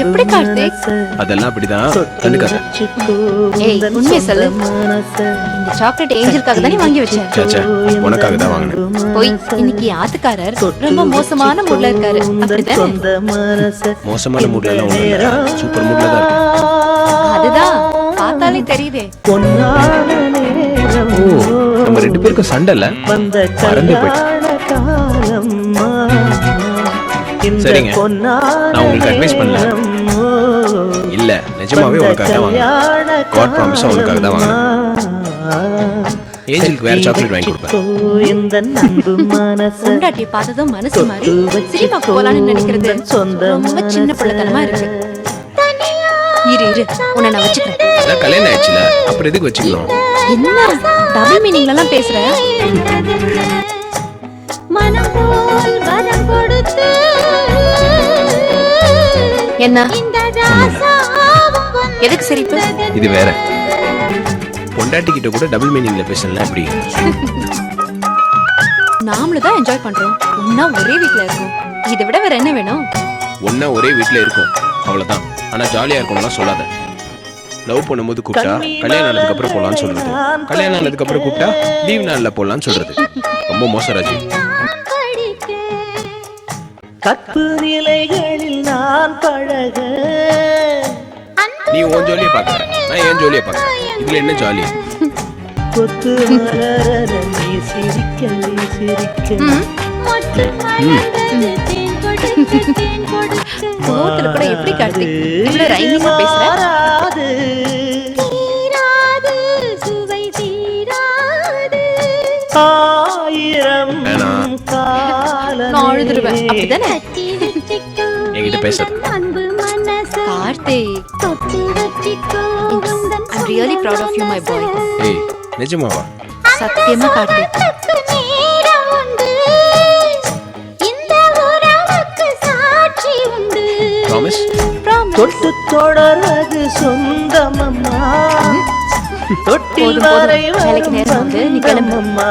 எப்படி கார்த்திக்? அதெல்லாம் அப்படிதான். கண்டுக்காத. ஏய், உண்மையை சொல்லு. இந்த சாக்லேட் ஏஞ்சலுக்காக தானே வாங்கி வச்சேன். சேச்சே, உனக்காக தான் வாங்கினேன். போய், இன்னைக்கு ஆத்துக்காரர் ரொம்ப மோசமான மூட்ல இருக்காரு. அப்படிதானே? மோசமான மூட்ல எல்லாம் ஒண்ணும் இல்ல. சூப்பர் மூட்ல தான் இருக்கு. அதுதான் பார்த்தாலே தெரியுதே. ஓ, நம்ம ரெண்டு பேருக்கும் சண்டை இல்ல. மறந்து போயிடுச்சு. சரிங்க, நான் உங்களுக்கு அட்வைஸ் பண்ணல. இல்ல, நிஜமாவே உனக்காக தான் வாங்கினேன். காட் ப்ராமிஸா உனக்காக தான் வாங்கினேன். ஏஞ்சலுக்கு வேற சாக்லேட் வாங்கி கொடுப்பேன். பொண்டாட்டி பார்த்ததும் மனசு மாதிரி சினிமா போலான்னு நினைக்கிறது ரொம்ப சின்ன பிள்ளைத்தனமா இருக்கு. இரு இரு, உன்னை நான் வச்சுக்கிறேன். அதான் கல்யாணம் ஆயிடுச்சுல, அப்புறம் எதுக்கு வச்சுக்கணும்? என்ன டபுள் மீனிங்ல எல்லாம் பேசுற? என்ன எதுக்கு சிரிப்பு? இது வேற. பொண்டாட்டி கிட்ட கூட டபுள் மீனிங்ல பேசல. அப்படி நாமளும் தான் என்ஜாய் பண்றோம். ஒன்னா ஒரே வீட்ல இருக்கோம். இதை விட வேற என்ன வேணும்? ஒன்னா ஒரே வீட்ல இருக்கும், அவ்வளவுதான். ஆனா ஜாலியா இருக்கணும்னா சொல்லாத. லவ் பண்ணும்போது கூப்பிட்டா கல்யாணம் ஆனதுக்கு அப்புறம் போலான்னு சொல்றது, கல்யாணம் ஆனதுக்கு அப்புறம் கூப்பிட்டா லீவ் நாள்ல போலான்னு சொல்றது. ரொம்ப மோசம் ராஜி. கற்பு நிலைகளில் நான் பழக நீ உன் ஜாலியை பாக்குற, நான் என் ஜாலியை பாக்குறேன். இதுல என்ன ஜாலி? கொத்து மலர நீ சிரிக்க நீ சிரிக்க கோவத்துல கூட எப்படி கார்த்திக் இவ்வளவு ரைமிங்கா பேசுற? ஆயிரம் நான் அழுதுருவேன். அப்படிதானே? என்கிட்ட பேசாத Karthik. I'm really proud of you, my boy. ஏய், நிஜமாவா? சத்தியமா கார்த்திக். ப்ராமிஸ்? தொட்டு தொடர்வது சொந்தமம்மா, தொட்டில் வரை வேலைக்கு நேரம் வந்து நீ கிளம்பு. அம்மா.